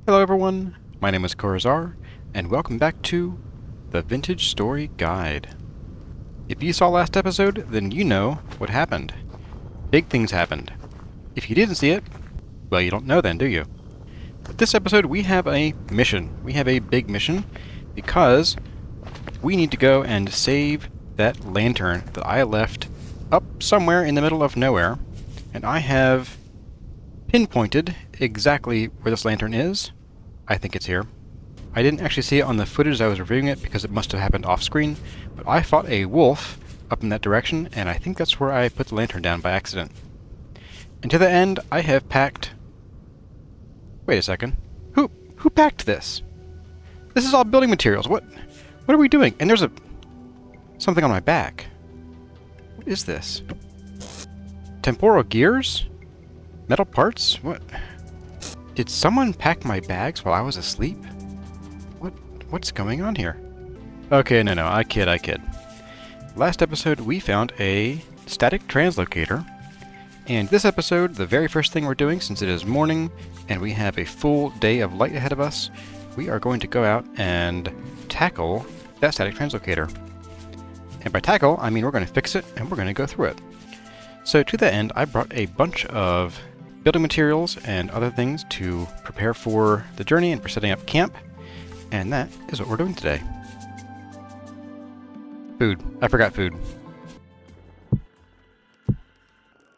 Hello everyone, my name is Corazar, and welcome back to the Vintage Story Guide. If you saw last episode, then you know what happened. Big things happened. If you didn't see it, well, you don't know then, do you? But this episode we have a mission. We have a big mission, because we need to go and save that lantern that I left up somewhere in the middle of nowhere, and I have pinpointed exactly where this lantern is. I think it's here. I didn't actually see it on the footage as I was reviewing it because it must have happened off screen, but I fought a wolf up in that direction, and I think that's where I put the lantern down by accident. And to the end, I have packed... Wait a second. Who packed this? This is all building materials. What are we doing? And there's something on my back. What is this? Temporal gears? Metal parts? What? Did someone pack my bags while I was asleep? What's going on here? Okay, no, I kid. Last episode we found a static translocator, and this episode, the very first thing we're doing, since it is morning and we have a full day of light ahead of us, we are going to go out and tackle that static translocator. And by tackle, I mean we're going to fix it and we're going to go through it. So to that end, I brought a bunch of building materials and other things to prepare for the journey and for setting up camp, and that is what we're doing today. Food. I forgot food.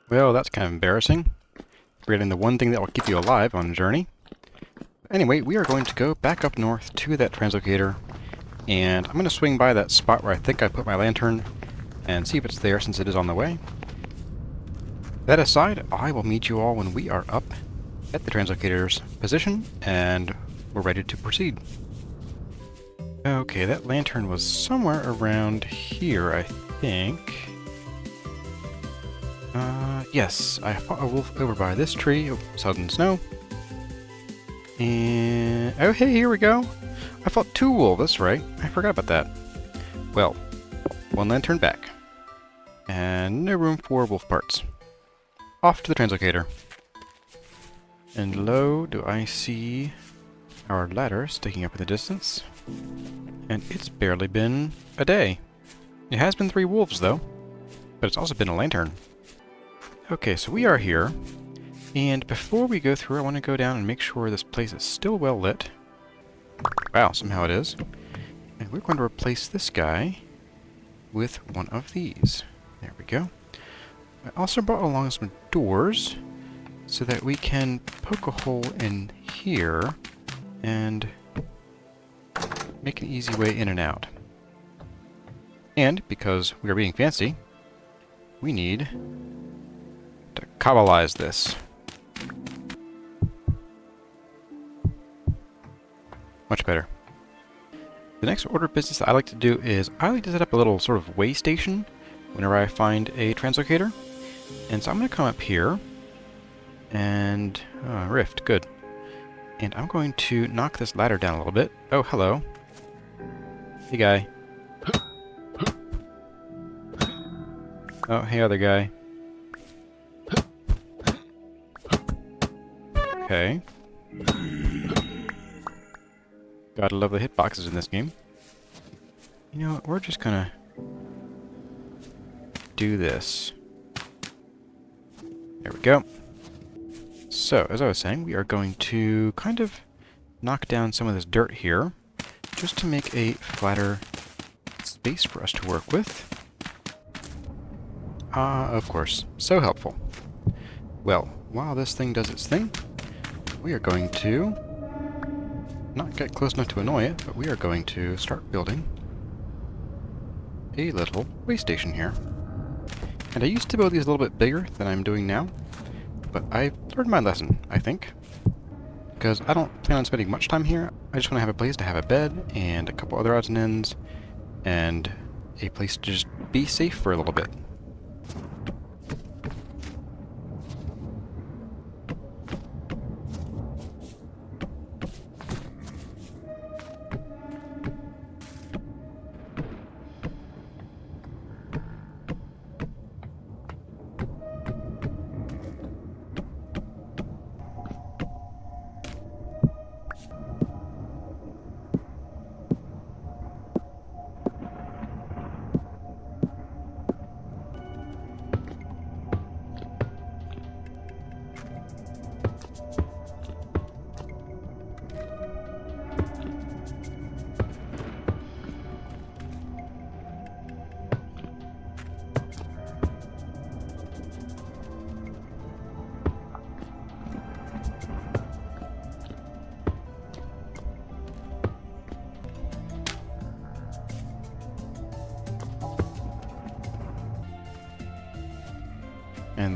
Well, that's kind of embarrassing. Forgetting the one thing that will keep you alive on a journey. Anyway, we are going to go back up north to that translocator, and I'm going to swing by that spot where I think I put my lantern and see if it's there since it is on the way. That aside, I will meet you all when we are up at the translocator's position and we're ready to proceed. Okay, that lantern was somewhere around here, I think. Yes, I fought a wolf over by this tree. Oh, sudden snow. And... oh, hey, here we go. I fought two wolves, that's right. I forgot about that. Well, one lantern back. And no room for wolf parts. Off to the translocator. And lo, do I see our ladder sticking up in the distance. And it's barely been a day. It has been 3 wolves, though. But it's also been a lantern. Okay, so we are here. And before we go through, I want to go down and make sure this place is still well lit. Wow, somehow it is. And we're going to replace this guy with one of these. There we go. I also brought along some doors so that we can poke a hole in here and make an easy way in and out. And because we are being fancy, we need to cobblize this. Much better. The next order of business that I like to do is I like to set up a little sort of way station whenever I find a translocator. And so I'm going to come up here and... rift, good. And I'm going to knock this ladder down a little bit. Oh, hello. Hey, guy. Oh, hey, other guy. Okay. Gotta love the hitboxes in this game. You know what, we're just gonna do this. There we go. So, as I was saying, we are going to kind of knock down some of this dirt here, just to make a flatter space for us to work with. Of course. So helpful. Well, while this thing does its thing, we are going to not get close enough to annoy it, but we are going to start building a little way station here. And I used to build these a little bit bigger than I'm doing now, but I've learned my lesson, I think. Because I don't plan on spending much time here. I just want to have a place to have a bed, and a couple other odds and ends, and a place to just be safe for a little bit.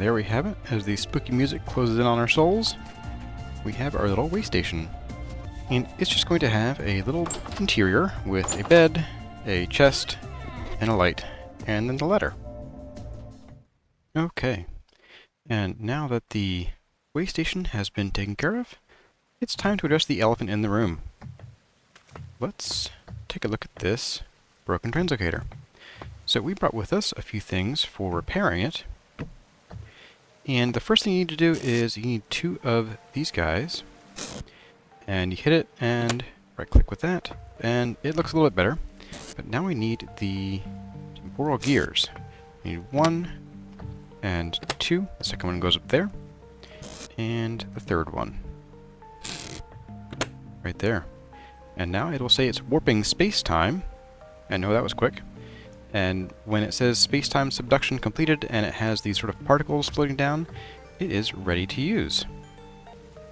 And there we have it. As the spooky music closes in on our souls, we have our little way station. And it's just going to have a little interior with a bed, a chest, and a light, and then the ladder. Okay. And now that the way station has been taken care of, it's time to address the elephant in the room. Let's take a look at this broken translocator. So we brought with us a few things for repairing it. And the first thing you need to do is you need 2 of these guys. And you hit it and right click with that. And it looks a little bit better. But now we need the temporal gears. We need 1 and 2. The second one goes up there. And the third one. Right there. And now it will say it's warping Spacetime. And no, that was quick. And when it says Spacetime subduction completed and it has these sort of particles floating down, it is ready to use.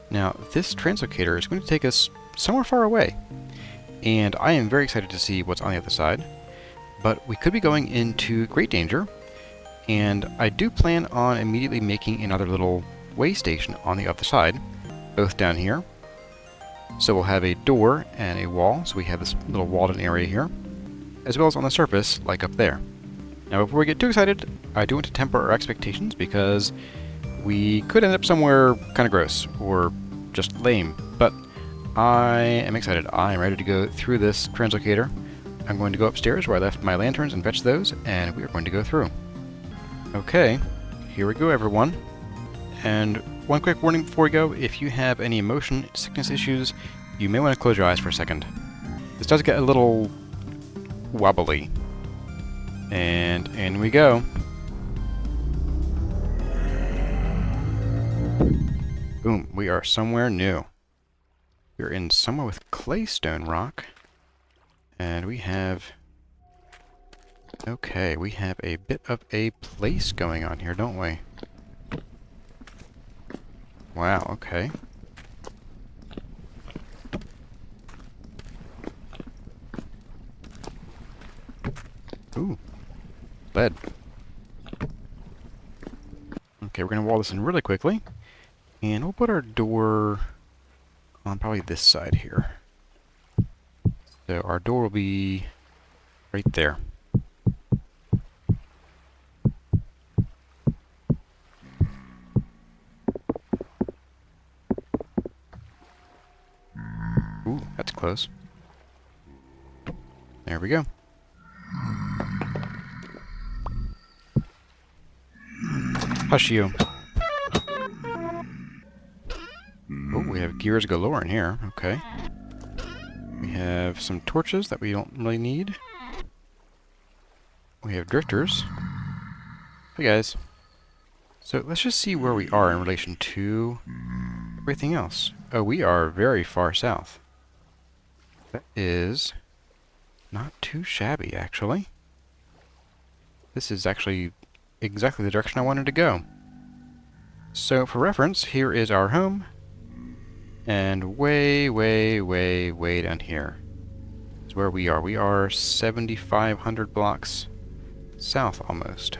Now, this translocator is going to take us somewhere far away. And I am very excited to see what's on the other side. But we could be going into great danger. And I do plan on immediately making another little way station on the other side, both down here. So we'll have a door and a wall, so we have this little walled-in area here, as well as on the surface, like up there. Now before we get too excited, I do want to temper our expectations because we could end up somewhere kind of gross, or just lame, but I am excited. I am ready to go through this translocator. I'm going to go upstairs where I left my lanterns and fetch those, and we are going to go through. Okay, here we go everyone. And one quick warning before we go, if you have any motion sickness issues, you may want to close your eyes for a second. This does get a little wobbly. And in we go. Boom, we are somewhere new. We're in somewhere with claystone rock. And we have... Okay, we have a bit of a place going on here, don't we? Wow, okay. Ooh. Lead. Okay, we're going to wall this in really quickly. And we'll put our door on probably this side here. So our door will be right there. Ooh, that's close. There we go. Hush you. Oh, we have gears galore in here. Okay. We have some torches that we don't really need. We have drifters. Hey guys. So let's just see where we are in relation to everything else. Oh, we are very far south. That is not too shabby, actually. This is actually exactly the direction I wanted to go. So, for reference, here is our home. And way, way, way, way down here is where we are. We are 7,500 blocks south, almost.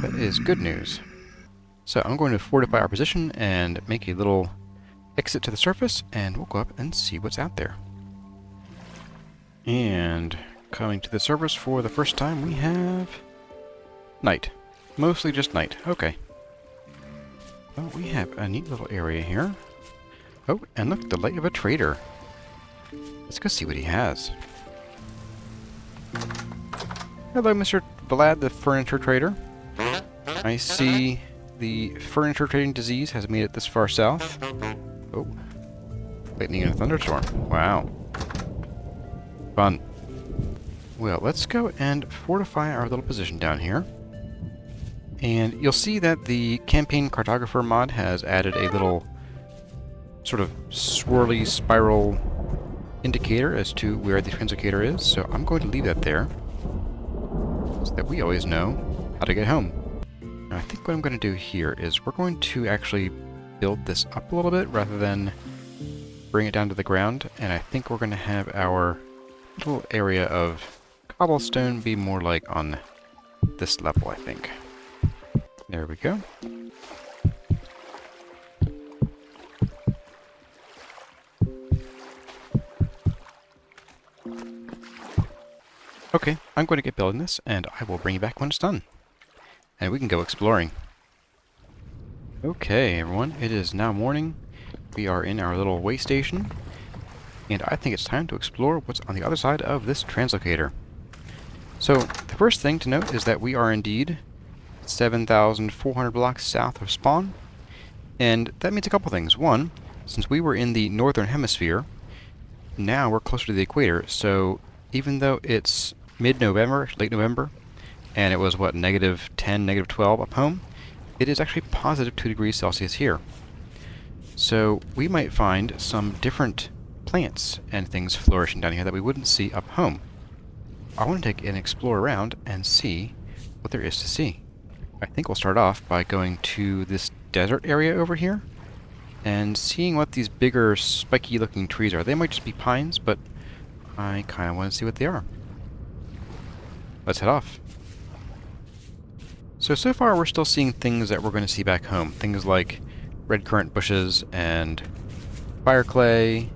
That is good news. So, I'm going to fortify our position and make a little exit to the surface, and we'll go up and see what's out there. And coming to the surface for the first time, we have night. Mostly just night. Okay. Well, we have a neat little area here. Oh, and look, the light of a trader. Let's go see what he has. Hello, Mr. Vlad, the furniture trader. I see the furniture trading disease has made it this far south. Oh. Lightning and a thunderstorm. Wow. Fun. Well, let's go and fortify our little position down here. And you'll see that the campaign Cartographer mod has added a little sort of swirly spiral indicator as to where the translocator is. So I'm going to leave that there so that we always know how to get home. Now, I think what I'm going to do here is we're going to actually build this up a little bit rather than bring it down to the ground. And I think we're going to have our little area of cobblestone be more like on this level, I think. There we go. Okay, I'm going to get building this, and I will bring you back when it's done. And we can go exploring. Okay, everyone, it is now morning. We are in our little way station, and I think it's time to explore what's on the other side of this translocator. So, the first thing to note is that we are indeed 7,400 blocks south of spawn, and that means a couple things. One, since we were in the northern hemisphere, now we're closer to the equator, so even though it's mid-November, late November, and it was, what, -10, -12 up home, it is actually positive 2 degrees Celsius here. So we might find some different plants and things flourishing down here that we wouldn't see up home. I want to take and explore around and see what there is to see. I think we'll start off by going to this desert area over here and seeing what these bigger spiky looking trees are. They might just be pines, but I kind of want to see what they are. Let's head off. So far we're still seeing things that we're going to see back home. Things like red currant bushes and fire clay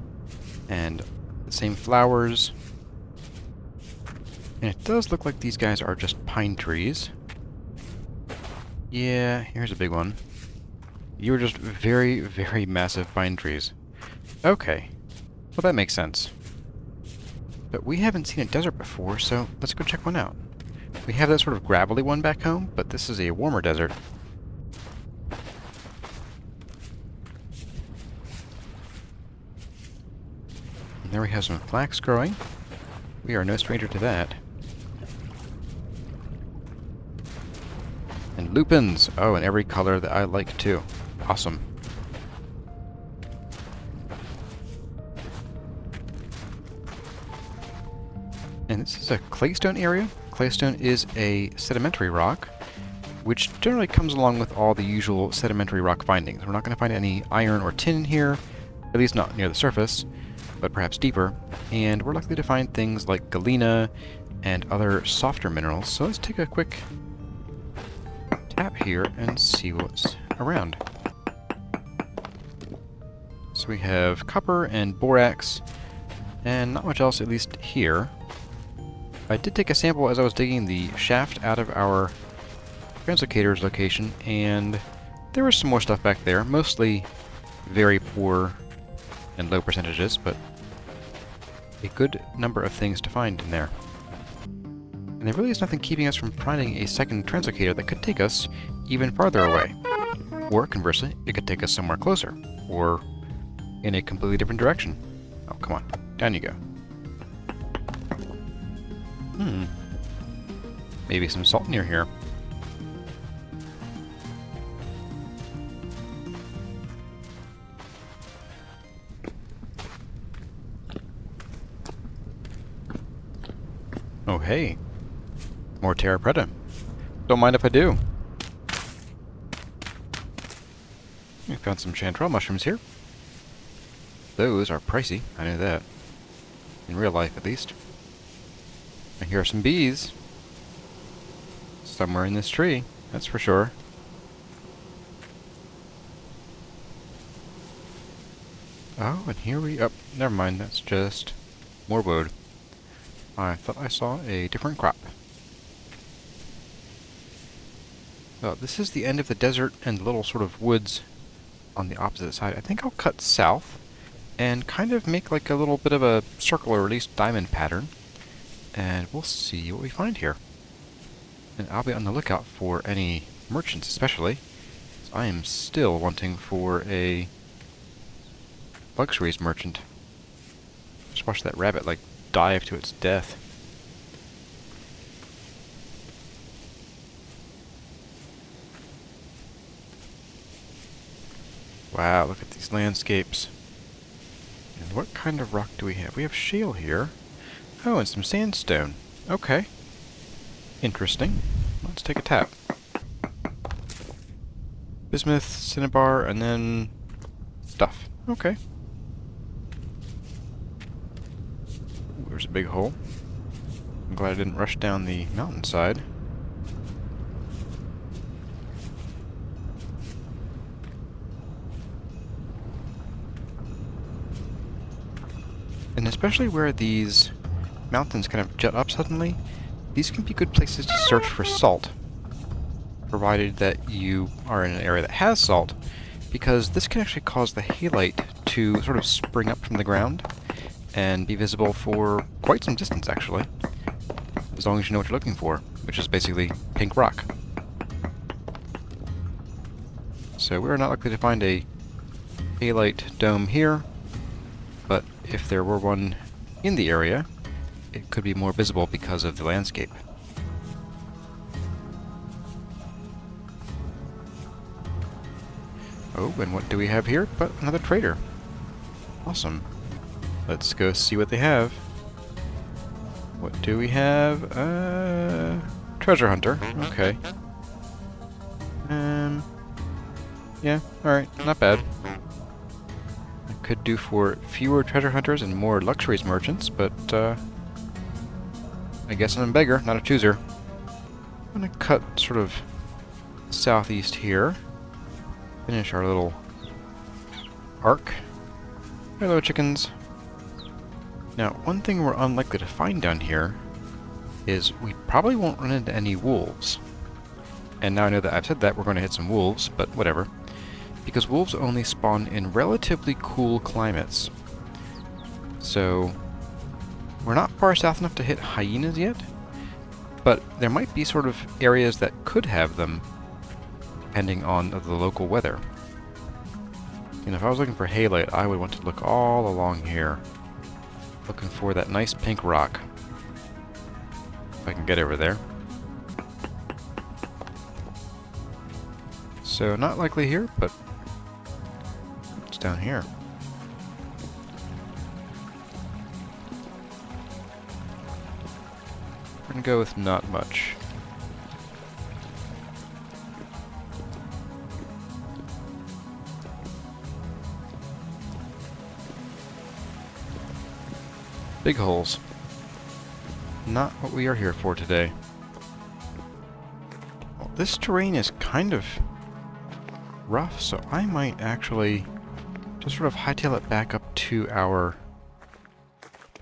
and the same flowers. And it does look like these guys are just pine trees. Yeah, here's a big one. You are just very, very massive pine trees. Okay. Well, that makes sense. But we haven't seen a desert before, so let's go check one out. We have that sort of gravelly one back home, but this is a warmer desert. And there we have some flax growing. We are no stranger to that. And lupins! Oh, and every color that I like too. Awesome. And this is a claystone area. Claystone is a sedimentary rock, which generally comes along with all the usual sedimentary rock findings. We're not going to find any iron or tin in here, at least not near the surface, but perhaps deeper. And we're likely to find things like galena and other softer minerals. So let's take a quick tap here and see what's around. So we have copper and borax, and not much else, at least here. I did take a sample as I was digging the shaft out of our translocator's location, and there was some more stuff back there, mostly very poor and low percentages, but a good number of things to find in there. And there really is nothing keeping us from finding a second translocator that could take us even farther away. Or, conversely, it could take us somewhere closer, or in a completely different direction. Oh, come on. Down you go. Maybe some salt near here. Oh, hey. More terra preta. Don't mind if I do. We found some chanterelle mushrooms here. Those are pricey, I know that. In real life, at least. And here are some bees. Somewhere in this tree, that's for sure. Oh, and here we... Oh, never mind, that's just more wood. I thought I saw a different crop. Well, this is the end of the desert and the little sort of woods on the opposite side. I think I'll cut south and kind of make like a little bit of a circle, or at least diamond pattern. And we'll see what we find here. And I'll be on the lookout for any merchants, especially. I am still wanting for a luxuries merchant. Just watch that rabbit, like, dive to its death. Wow, look at these landscapes. And what kind of rock do we have? We have shale here. Oh, and some sandstone. Okay. Interesting. Let's take a tap. Bismuth, cinnabar, and then stuff. Okay. Ooh, there's a big hole. I'm glad I didn't rush down the mountainside. And especially where these mountains kind of jut up suddenly, these can be good places to search for salt, provided that you are in an area that has salt, because this can actually cause the halite to sort of spring up from the ground and be visible for quite some distance, actually, as long as you know what you're looking for, which is basically pink rock. So we're not likely to find a halite dome here, but if there were one in the area, it could be more visible because of the landscape. Oh, and what do we have here but another trader? Awesome. Let's go see what they have. What do we have? Treasure hunter. Okay. Yeah, alright, not bad. I could do for fewer treasure hunters and more luxuries merchants, but I guess I'm a beggar, not a chooser. I'm gonna cut sort of southeast here. Finish our little arc. Hello, chickens. Now, one thing we're unlikely to find down here is we probably won't run into any wolves. And now I know that I've said that, we're going to hit some wolves, but whatever. Because wolves only spawn in relatively cool climates. So, we're not far south enough to hit hyenas yet, but there might be sort of areas that could have them, depending on the local weather. And if I was looking for halite, I would want to look all along here, looking for that nice pink rock. If I can get over there. So not likely here, but it's down here. We're gonna go with not much. Big holes. Not what we are here for today. Well, this terrain is kind of rough, so I might actually just sort of hightail it back up to our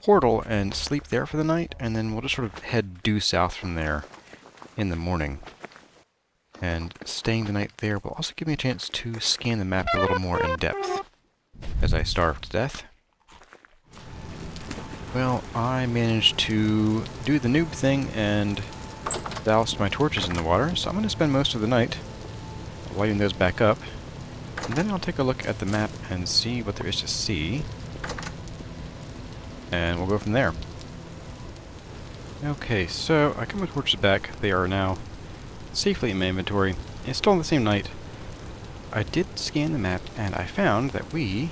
portal and sleep there for the night, and then we'll just sort of head due south from there in the morning. And staying the night there will also give me a chance to scan the map a little more in depth as I starve to death. Well, I managed to do the noob thing and doused my torches in the water, so I'm going to spend most of the night lighting those back up. And then I'll take a look at the map and see what there is to see. And we'll go from there. Okay, so I got my torches back. They are now safely in my inventory. It's still on the same night. I did scan the map and I found that we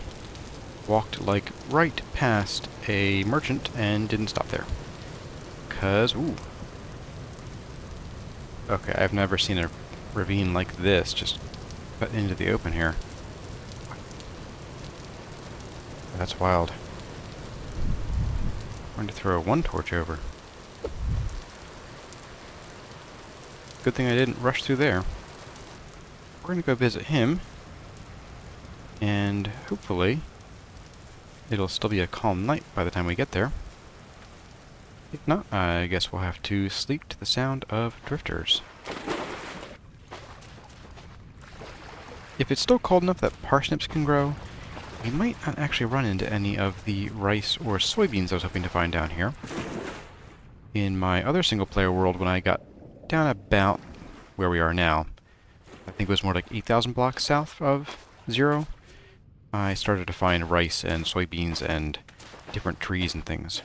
walked like right past a merchant and didn't stop there. Ooh. Okay, I've never seen a ravine like this just cut into the open here. That's wild. I'm going to throw one torch over. Good thing I didn't rush through there. We're going to go visit him, and hopefully it'll still be a calm night by the time we get there. If not, I guess we'll have to sleep to the sound of drifters. If it's still cold enough that parsnips can grow, we might not actually run into any of the rice or soybeans I was hoping to find down here. In my other single-player world, when I got down about where we are now, I think it was more like 8,000 blocks south of 0, I started to find rice and soybeans and different trees and things.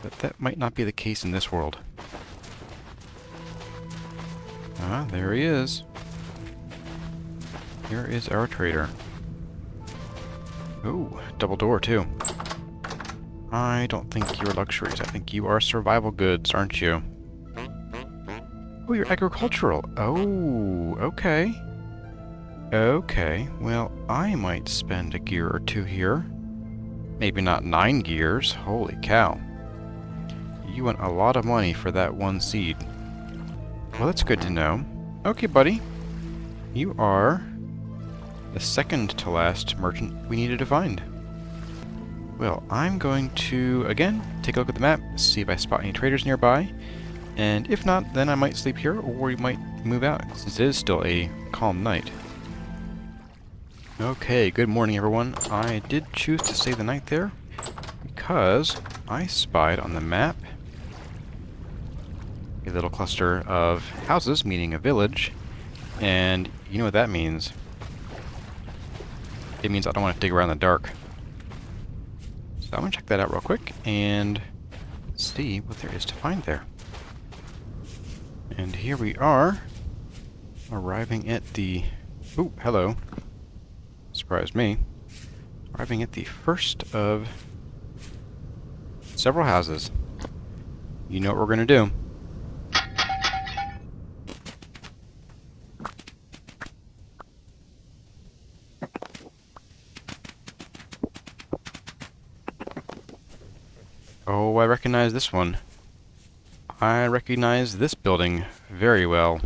But that might not be the case in this world. Ah, there he is. Here is our trader. Ooh, double door too. I don't think you're luxuries. I think you are survival goods, aren't you? Oh, you're agricultural. Oh, okay. Okay, well, I might spend a gear or two here. Maybe not 9 gears. Holy cow. You want a lot of money for that one seed. Well, that's good to know. Okay, buddy. You are the second to last merchant we needed to find. Well, I'm going to, again, take a look at the map, see if I spot any traders nearby, and if not, then I might sleep here, or we might move out, since it is still a calm night. Okay, good morning everyone. I did choose to stay the night there, because I spied on the map a little cluster of houses, meaning a village, and you know what that means. It means I don't want to dig around in the dark. So I'm going to check that out real quick and see what there is to find there. And here we are, arriving at the... Ooh, hello. Surprised me. Arriving at the first of several houses. You know what we're going to do. Oh, I recognize this one. I recognize this building very well.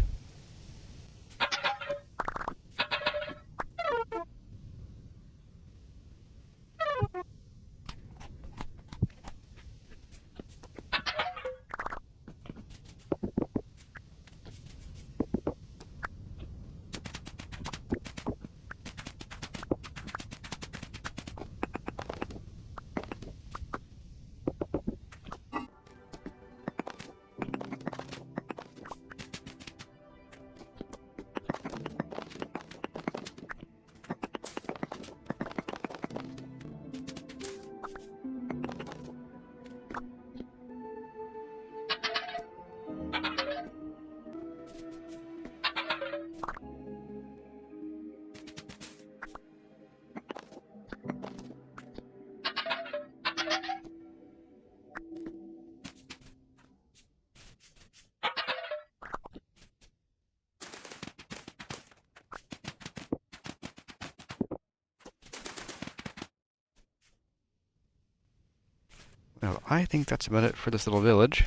Well, I think that's about it for this little village.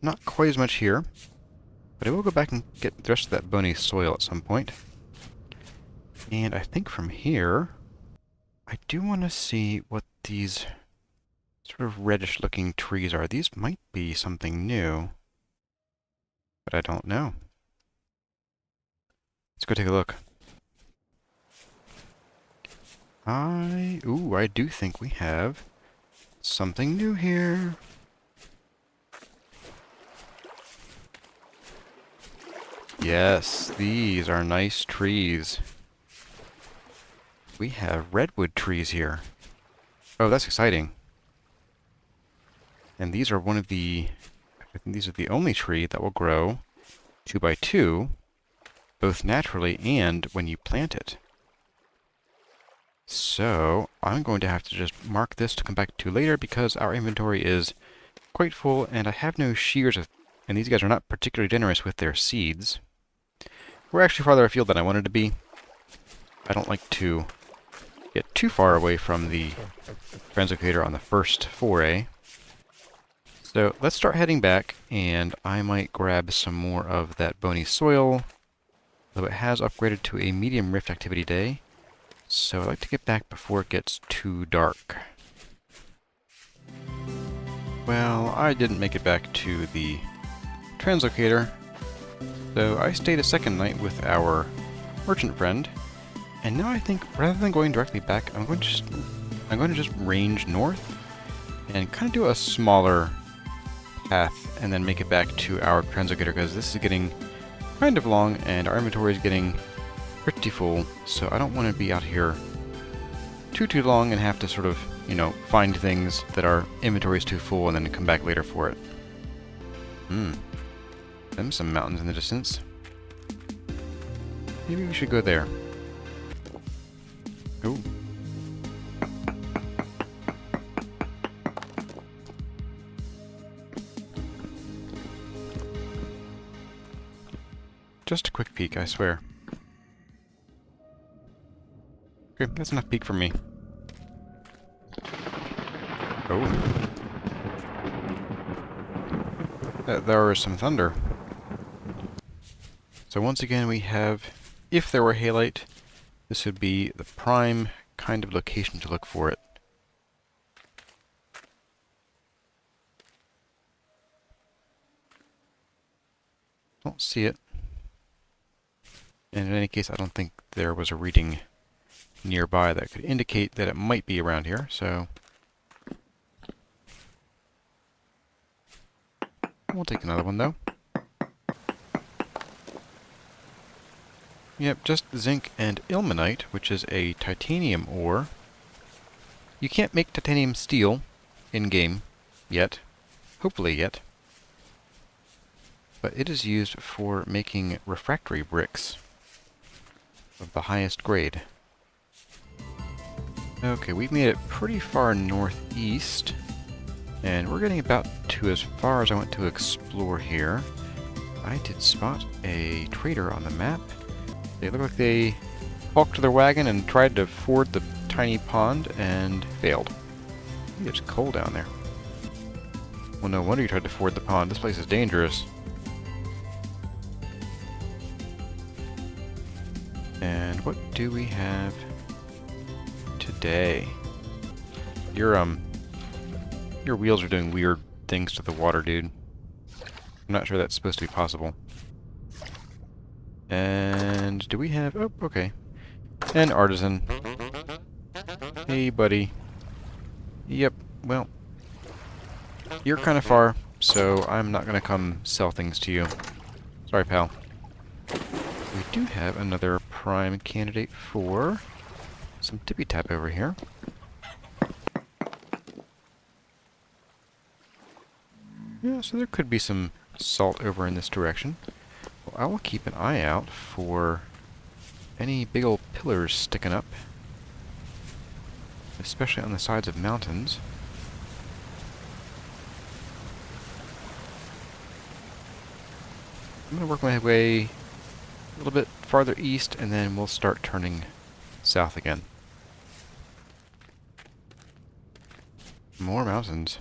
Not quite as much here, but I will go back and get the rest of that bony soil at some point. And I think from here, I do want to see what these sort of reddish-looking trees are. These might be something new, but I don't know. Let's go take a look. Ooh, I do think we have something new here. Yes, these are nice trees. We have redwood trees here. Oh, that's exciting. And these are one of the... I think these are the only tree that will grow 2 by 2, both naturally and when you plant it. So, I'm going to have to just mark this to come back to later because our inventory is quite full and I have no shears, and these guys are not particularly generous with their seeds. We're actually farther afield than I wanted to be. I don't like to get too far away from the Translocator on the first foray. So let's start heading back, and I might grab some more of that bony soil, though it has upgraded to a medium rift activity day. So I'd like to get back before it gets too dark. Well, I didn't make it back to the Translocator, so I stayed a second night with our merchant friend, and now I think rather than going directly back, I'm going to just range north and kind of do a smaller path and then make it back to our Translocator, because this is getting kind of long and our inventory is getting pretty full, so I don't want to be out here too long and have to sort of, you know, find things that our inventory is too full and then come back later for it. Them some mountains in the distance. Maybe we should go there. Ooh. Just a quick peek, I swear. Okay, that's enough peek for me. Oh. There was some thunder. So once again we have, if there were halite, this would be the prime kind of location to look for it. Don't see it. And in any case, I don't think there was a reading nearby that could indicate that it might be around here, so we'll take another one though. Yep, just zinc and ilmenite, which is a titanium ore. You can't make titanium steel in-game yet. Hopefully yet. But it is used for making refractory bricks of the highest grade. Okay, we've made it pretty far northeast, and we're getting about to as far as I want to explore here. I did spot a trader on the map. They look like they walked to their wagon and tried to ford the tiny pond and failed. It's cold down there. Well, no wonder you tried to ford the pond. This place is dangerous. And what do we have today? Your wheels are doing weird things to the water, dude. I'm not sure that's supposed to be possible. And do we have... Oh, okay. An artisan. Hey, buddy. Yep, well, you're kind of far, so I'm not going to come sell things to you. Sorry, pal. We do have another prime candidate for some tippy-tap over here. Yeah, so there could be some salt over in this direction. Well, I will keep an eye out for any big old pillars sticking up, especially on the sides of mountains. I'm going to work my way a little bit farther east, and then we'll start turning south again. More mountains.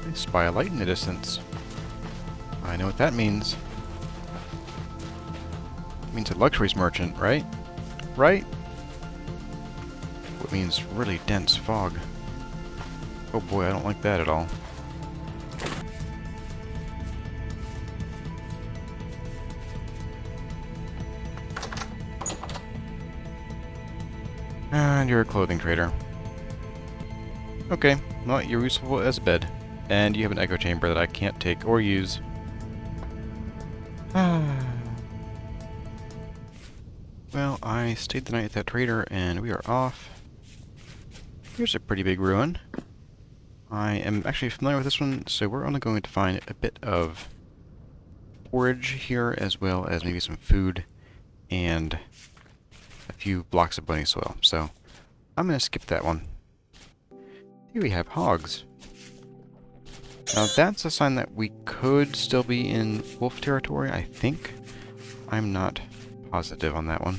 I spy a light in the distance. I know what that means. It means a luxuries merchant, right? Right? It means really dense fog. Oh boy, I don't like that at all. And you're a clothing trader. Okay, well, you're useful as a bed. And you have an echo chamber that I can't take or use. Well, I stayed the night at that trader, and we are off. Here's a pretty big ruin. I am actually familiar with this one, so we're only going to find a bit of forage here, as well as maybe some food and a few blocks of bony soil. So I'm going to skip that one. Here we have hogs. Now that's a sign that we could still be in wolf territory, I think. I'm not positive on that one.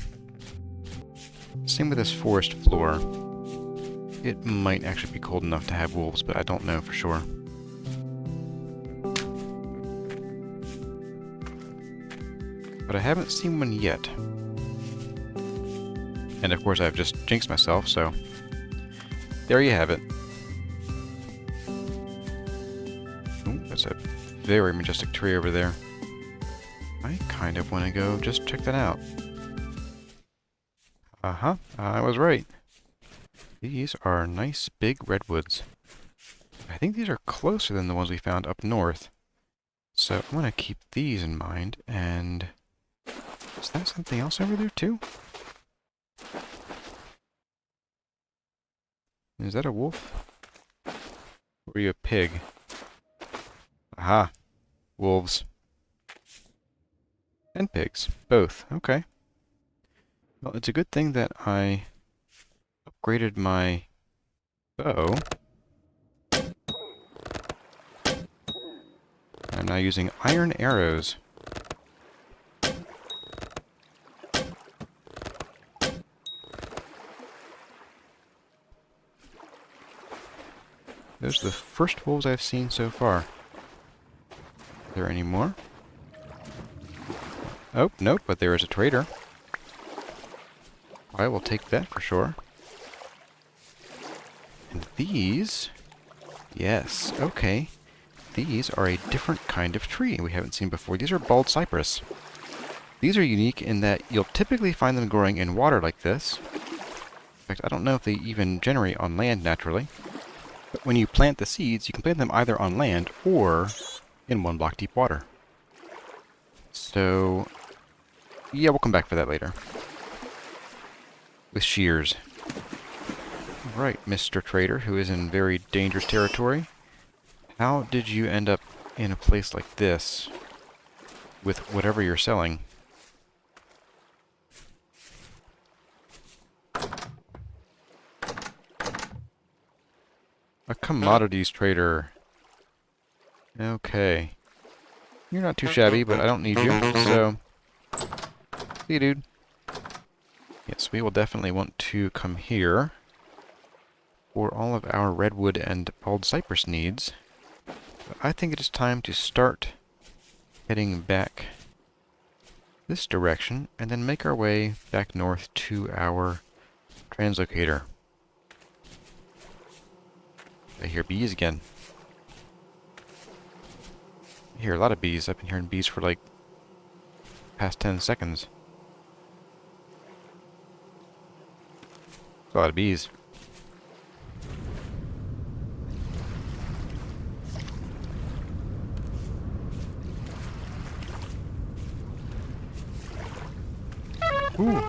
Same with this forest floor. It might actually be cold enough to have wolves, but I don't know for sure. But I haven't seen one yet. And of course I've just jinxed myself, so there you have it. That's a very majestic tree over there. I kind of want to go just check that out. Uh-huh, I was right. These are nice big redwoods. I think these are closer than the ones we found up north. So I'm going to keep these in mind, and... Is that something else over there too? Is that a wolf? Or are you a pig? Aha. Wolves. And pigs. Both. Okay. Well, it's a good thing that I upgraded my So, I'm now using iron arrows. Those are the first wolves I've seen so far. Are there any more? Oh, nope, but there is a trader. I will take that for sure. And these... Yes, okay. These are a different kind of tree we haven't seen before. These are bald cypress. These are unique in that you'll typically find them growing in water like this. In fact, I don't know if they even generate on land naturally. But when you plant the seeds, you can plant them either on land or in 1 block deep water. So, yeah, we'll come back for that later. With shears. Right, Mr. Trader, who is in very dangerous territory. How did you end up in a place like this with whatever you're selling? A commodities trader. Okay. You're not too shabby, but I don't need you, so... See you, dude. Yes, we will definitely want to come here for all of our redwood and bald cypress needs. But I think it is time to start heading back this direction, and then make our way back north to our translocator. I hear bees again. I hear a lot of bees. I've been hearing bees for like past 10 seconds. That's a lot of bees. Ooh.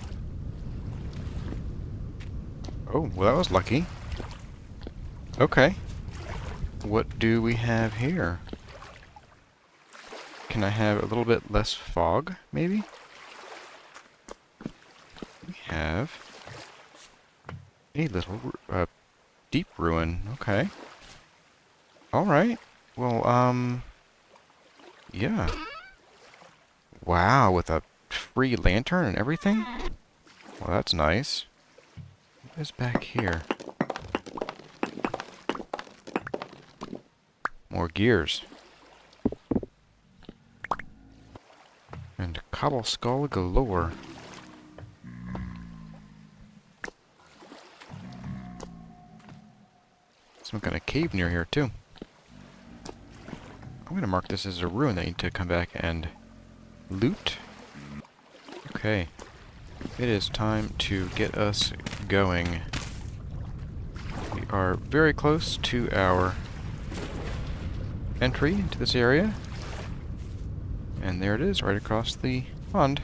Oh, well that was lucky. Okay. What do we have here? Can I have a little bit less fog, maybe? We have a little deep ruin. Okay. Alright. Well, yeah. Wow, with a free lantern and everything? Well, that's nice. What is back here? More gears. And cobble skull galore. Some kind of cave near here, too. I'm gonna mark this as a ruin that I need to come back and loot. Okay. It is time to get us going. We are very close to our entry into this area. And there it is, right across the pond.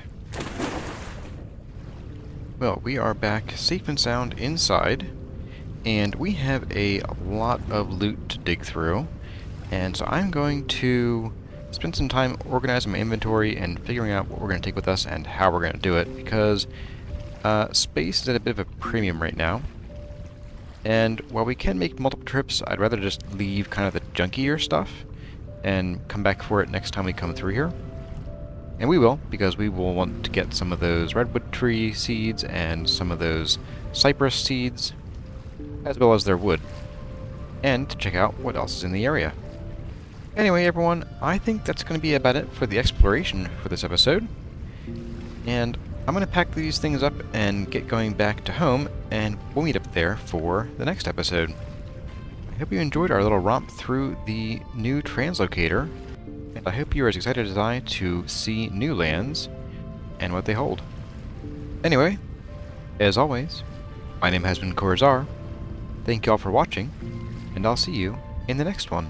Well, we are back safe and sound inside. And we have a lot of loot to dig through. And so I'm going to spend some time organizing my inventory and figuring out what we're going to take with us and how we're going to do it, because space is at a bit of a premium right now. And while we can make multiple trips, I'd rather just leave kind of the junkier stuff and come back for it next time we come through here. And we will, because we will want to get some of those redwood tree seeds and some of those cypress seeds, as well as their wood, and to check out what else is in the area. Anyway, everyone, I think that's going to be about it for the exploration for this episode. And I'm going to pack these things up and get going back to home, and we'll meet up there for the next episode. I hope you enjoyed our little romp through the new Translocator, and I hope you're as excited as I to see new lands and what they hold. Anyway, as always, my name has been Corazar. Thank you all for watching, and I'll see you in the next one.